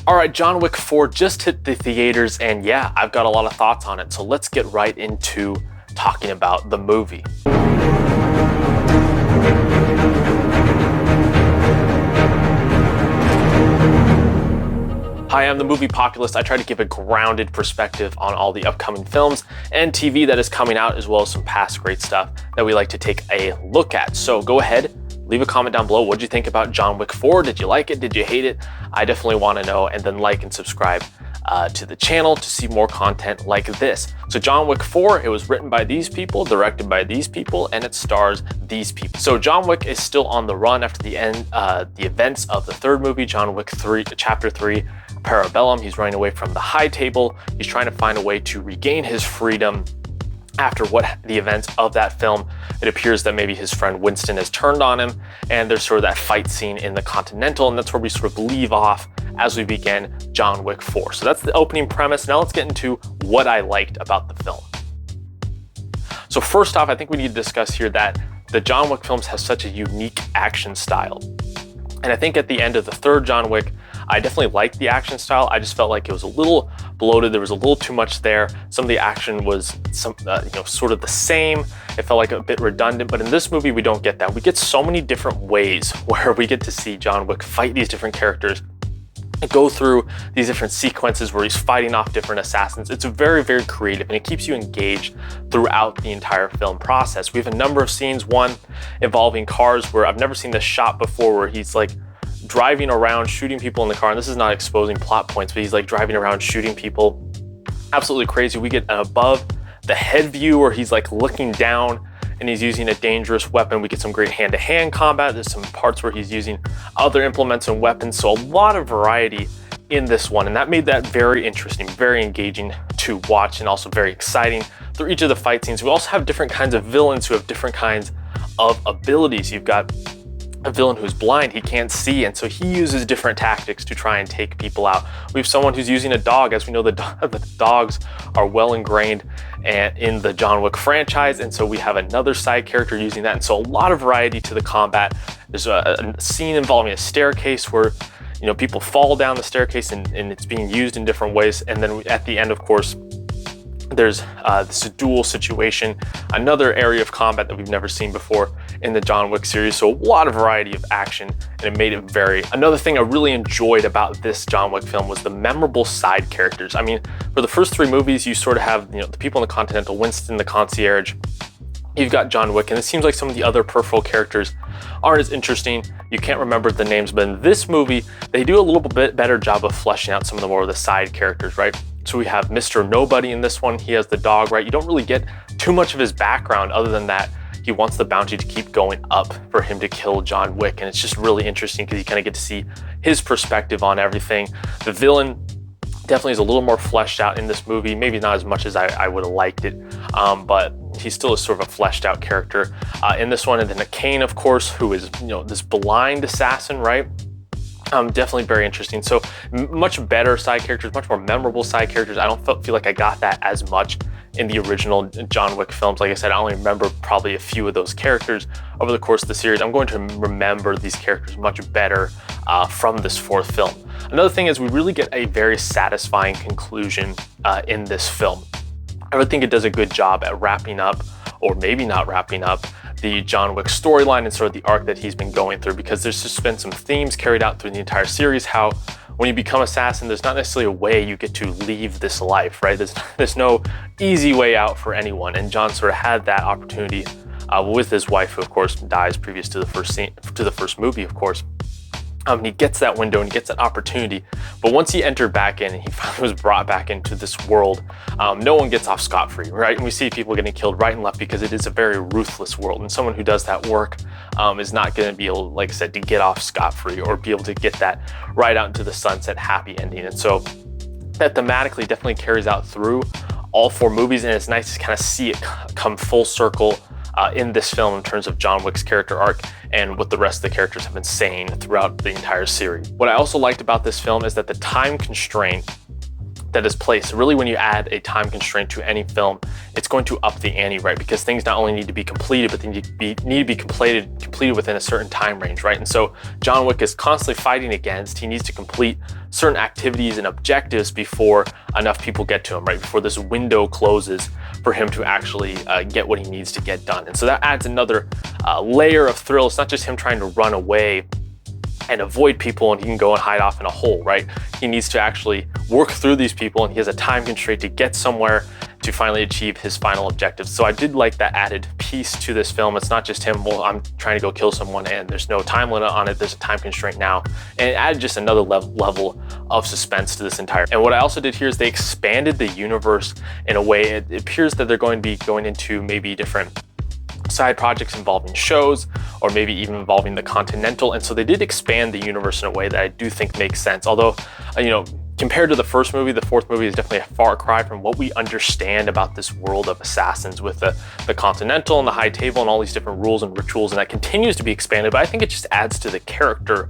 All right, John Wick 4 just hit the theaters, and yeah, I've got a lot of thoughts on it. So let's get right into talking about the movie. Hi, I'm the movie populist. I try to give a grounded perspective on all the upcoming films and TV that is coming out, as well as some past great stuff that we like to take a look at. So go ahead, leave a comment down below. What did you think about John Wick 4? Did you like it? Did you hate it? I definitely want to know, and then like and subscribe to the channel to see more content like this. So John Wick 4, it was written by these people, directed by these people, and it stars these people. So John Wick is still on the run after the events of the third movie, John Wick 3, Chapter 3, Parabellum. He's running away from the high table. He's trying to find a way to regain his freedom after the events of that film. It appears that maybe his friend Winston has turned on him, and there's sort of that fight scene in the Continental, and that's where we sort of leave off as we begin John Wick 4. So that's the opening premise. Now let's get into what I liked about the film. So first off, I think we need to discuss here that the John Wick films have such a unique action style. And I think at the end of the third John Wick, I definitely liked the action style. I just felt like it was a little bloated. There was a little too much there. Some of the action was sort of the same. It felt like a bit redundant, but in this movie, we don't get that. We get so many different ways where we get to see John Wick fight these different characters and go through these different sequences where he's fighting off different assassins. It's very, very creative, and it keeps you engaged throughout the entire film process. We have a number of scenes, one involving cars, where I've never seen this shot before, where he's like driving around shooting people in the car, and this is not exposing plot points, but he's like driving around shooting people. Absolutely crazy. We get an above the head view where he's like looking down and he's using a dangerous weapon. We get some great hand-to-hand combat. There's some parts where he's using other implements and weapons, so a lot of variety in this one, and that made that very interesting, very engaging to watch, and also very exciting through each of the fight scenes. We also have different kinds of villains who have different kinds of abilities. You've got a villain who's blind, he can't see, and so he uses different tactics to try and take people out. We have someone who's using a dog. As we know, the dogs are well ingrained in the John Wick franchise, and so we have another side character using that, and so a lot of variety to the combat. There's a scene involving a staircase where people fall down the staircase, and it's being used in different ways, and then at the end, of course, there's this duel situation, another area of combat that we've never seen before in the John Wick series. So a lot of variety of action, and it made it Another thing I really enjoyed about this John Wick film was the memorable side characters. I mean, for the first three movies, you sort of have the people in the Continental, Winston, the concierge. You've got John Wick, and it seems like some of the other peripheral characters aren't as interesting. You can't remember the names, but in this movie, they do a little bit better job of fleshing out some of the more of the side characters, right? So we have Mr. Nobody in this one. He has the dog, right? You don't really get too much of his background other than that he wants the bounty to keep going up for him to kill John Wick. And it's just really interesting because you kind of get to see his perspective on everything. The villain definitely is a little more fleshed out in this movie. Maybe not as much as I would have liked it, but he still is sort of a fleshed out character in this one. And then Kane, of course, who is this blind assassin, right? Definitely very interesting. So much better side characters, much more memorable side characters. I don't feel like I got that as much in the original John Wick films. Like I said, I only remember probably a few of those characters over the course of the series. I'm going to remember these characters much better from this fourth film. Another thing is we really get a very satisfying conclusion in this film. I would think it does a good job at wrapping up, or maybe not wrapping up, the John Wick storyline and sort of the arc that he's been going through, because there's just been some themes carried out through the entire series, how when you become assassin, there's not necessarily a way you get to leave this life, right? There's no easy way out for anyone, and John sort of had that opportunity with his wife, who of course dies previous to the first movie, of course. He gets that window and he gets that opportunity, but once he entered back in and he finally was brought back into this world, no one gets off scot-free, right? And we see people getting killed right and left because it is a very ruthless world, and someone who does that work is not going to be able, like I said, to get off scot-free or be able to get that right out into the sunset happy ending. And so that thematically definitely carries out through all four movies, and it's nice to kind of see it come full circle in this film in terms of John Wick's character arc and what the rest of the characters have been saying throughout the entire series. What I also liked about this film is that the time constraint that is placed. Really, when you add a time constraint to any film, it's going to up the ante, right? Because things not only need to be completed, but they need to be completed within a certain time range, right? And so John Wick is constantly fighting against, he needs to complete certain activities and objectives before enough people get to him, right? Before this window closes for him to actually get what he needs to get done. And so that adds another layer of thrill. It's not just him trying to run away and avoid people and he can go and hide off in a hole, right? He needs to actually work through these people, and he has a time constraint to get somewhere to finally achieve his final objectives. So I did like that added piece to this film. It's not just him, well, I'm trying to go kill someone and there's no time limit on it, there's a time constraint now. And it added just another level of suspense to this entire. And what I also did here is they expanded the universe in a way, it appears that they're going to be going into maybe different side projects involving shows, or maybe even involving the Continental. And so they did expand the universe in a way that I do think makes sense. Although, compared to the first movie, the fourth movie is definitely a far cry from what we understand about this world of assassins with the Continental and the High Table and all these different rules and rituals. And that continues to be expanded, but I think it just adds to the character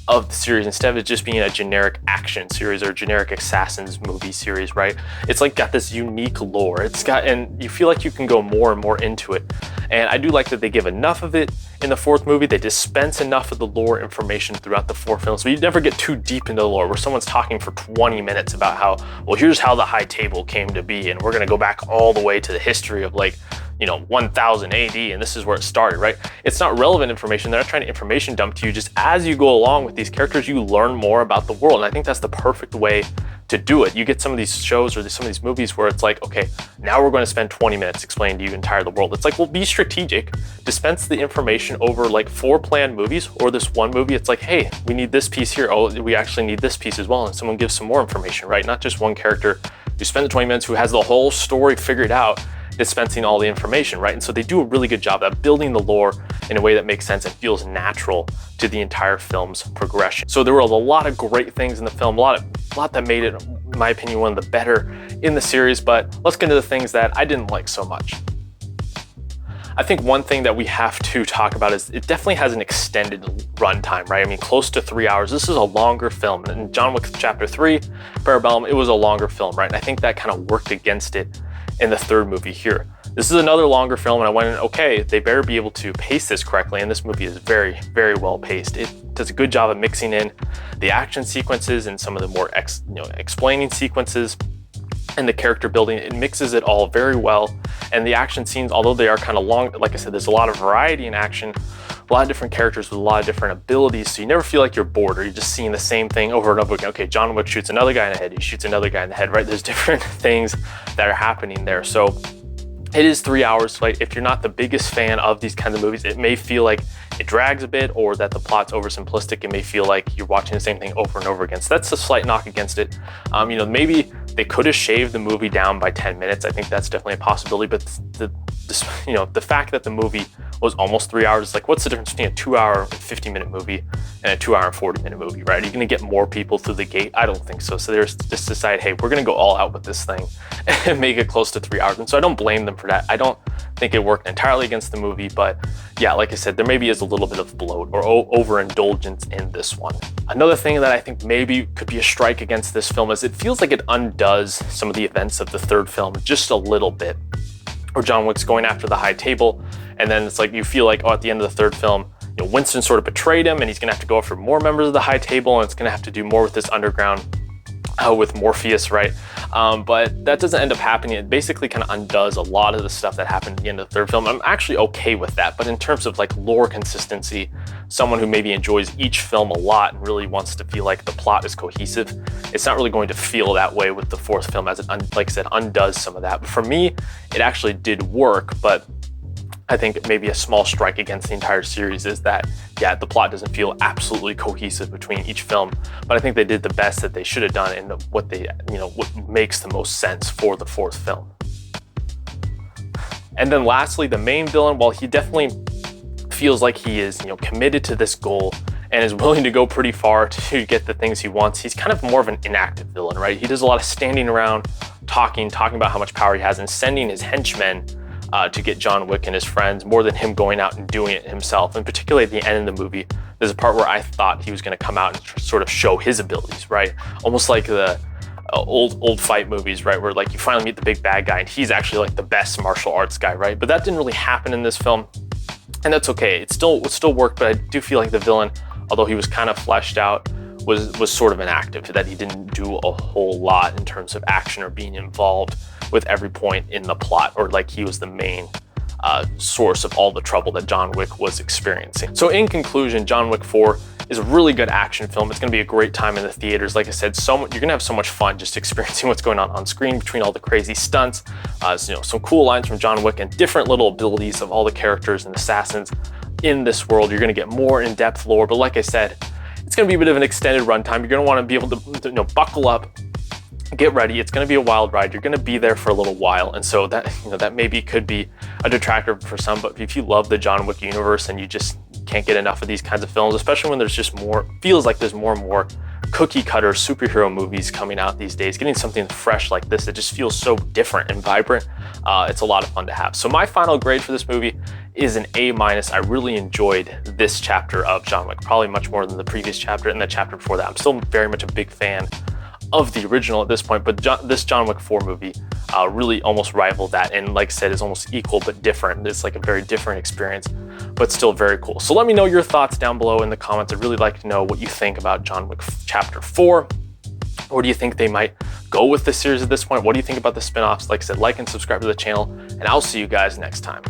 of the series instead of it just being a generic action series or a generic assassins movie series, right? It's like got this unique lore. And you feel like you can go more and more into it. And I do like that they give enough of it in the fourth movie. They dispense enough of the lore information throughout the four films, so you never get too deep into the lore where someone's talking for 20 minutes about how, well, here's how the High Table came to be, and we're gonna go back all the way to the history of 1000 AD, and this is where it started, right? It's not relevant information. They're not trying to information dump to you. Just as you go along with these characters, you learn more about the world. And I think that's the perfect way to do it. You get some of these shows or some of these movies where it's like, okay, now we're going to spend 20 minutes explaining to you the entire the world. It's like, well, be strategic, dispense the information over like 4 planned movies, or this one movie. It's like, hey, we need this piece here. Oh, we actually need this piece as well. And someone gives some more information, right? Not just one character who spends the 20 minutes who has the whole story figured out, dispensing all the information, right? And so they do a really good job at building the lore in a way that makes sense and feels natural to the entire film's progression. So there were a lot of great things in the film, a lot that made it, in my opinion, one of the better in the series. But let's get into the things that I didn't like so much. I think one thing that we have to talk about is it definitely has an extended runtime, right? I mean, close to 3 hours. This is a longer film. And in John Wick Chapter 3, Parabellum, it was a longer film, right? And I think that kind of worked against it in the third movie here. This is another longer film, and I went in, okay, they better be able to pace this correctly, and this movie is very, very well paced. It does a good job of mixing in the action sequences and some of the more explaining sequences and the character building. It mixes it all very well, and the action scenes, although they are kind of long, like I said, there's a lot of variety in action, a lot of different characters with a lot of different abilities, so you never feel like you're bored or you're just seeing the same thing over and over again. Okay, John Wick shoots another guy in the head, he shoots another guy in the head, right? There's different things that are happening there. So it is 3 hours. Like, if you're not the biggest fan of these kinds of movies, it may feel like it drags a bit, or that the plot's oversimplistic. It may feel like you're watching the same thing over and over again. So that's a slight knock against it. Maybe they could have shaved the movie down by 10 minutes. I think that's definitely a possibility, but the fact that the movie was almost 3 hours, like, what's the difference between a 2 hour and 50-minute movie and a 2 hour and 40-minute movie, right? Are you gonna get more people through the gate? I don't think so. So they just decide, hey, we're gonna go all out with this thing and make it close to 3 hours. And so I don't blame them for that. I don't think it worked entirely against the movie, but yeah, like I said, there maybe is a little bit of bloat or overindulgence in this one. Another thing that I think maybe could be a strike against this film is it feels like it undoes some of the events of the third film just a little bit. Or John Wick's going after the High Table, and then it's like you feel like, oh, at the end of the third film, Winston sort of betrayed him, and he's gonna have to go after more members of the High Table, and it's gonna have to do more with this underground with Morpheus, right? But that doesn't end up happening. It basically kind of undoes a lot of the stuff that happened at the end of the third film. I'm actually okay with that, but in terms of like lore consistency, someone who maybe enjoys each film a lot and really wants to feel like the plot is cohesive, it's not really going to feel that way with the fourth film, as it, like I said, undoes some of that. But for me, it actually did work, but I think maybe a small strike against the entire series is that, yeah, the plot doesn't feel absolutely cohesive between each film, but I think they did the best that they should have done and what makes the most sense for the fourth film. And then lastly, the main villain, while he definitely feels like he is, committed to this goal and is willing to go pretty far to get the things he wants, he's kind of more of an inactive villain, right? He does a lot of standing around, talking about how much power he has and sending his henchmen to get John Wick and his friends, more than him going out and doing it himself. And particularly at the end of the movie, there's a part where I thought he was going to come out and sort of show his abilities, right? Almost like the old fight movies, right? Where like you finally meet the big bad guy and he's actually like the best martial arts guy, right? But that didn't really happen in this film, and that's okay. It still worked, but I do feel like the villain, although he was kind of fleshed out, was sort of inactive, that he didn't do a whole lot in terms of action or being involved with every point in the plot, or like he was the main source of all the trouble that John Wick was experiencing. So in conclusion, John Wick 4 is a really good action film. It's going to be a great time in the theaters. Like I said, you're going to have so much fun just experiencing what's going on screen between all the crazy stunts, some cool lines from John Wick, and different little abilities of all the characters and assassins in this world. You're going to get more in-depth lore, but like I said, it's going to be a bit of an extended runtime. You're going to want to be able to buckle up, get ready. It's going to be a wild ride. You're going to be there for a little while, and so that maybe could be a detractor for some. But if you love the John Wick universe and you just can't get enough of these kinds of films, especially when there's just feels like there's more and more cookie cutter superhero movies coming out these days, getting something fresh like this that just feels so different and vibrant, it's a lot of fun to have. So my final grade for this movie is an A-. I really enjoyed this chapter of John Wick, probably much more than the previous chapter and the chapter before that. I'm still very much a big fan of the original at this point, but this John Wick 4 movie really almost rivaled that, and like I said, is almost equal but different. It's like a very different experience, but still very cool. So let me know your thoughts down below in the comments. I'd really like to know what you think about John Wick Chapter 4. Or do you think they might go with the series at this point? What do you think about the spin-offs? Like I said, like and subscribe to the channel, and I'll see you guys next time.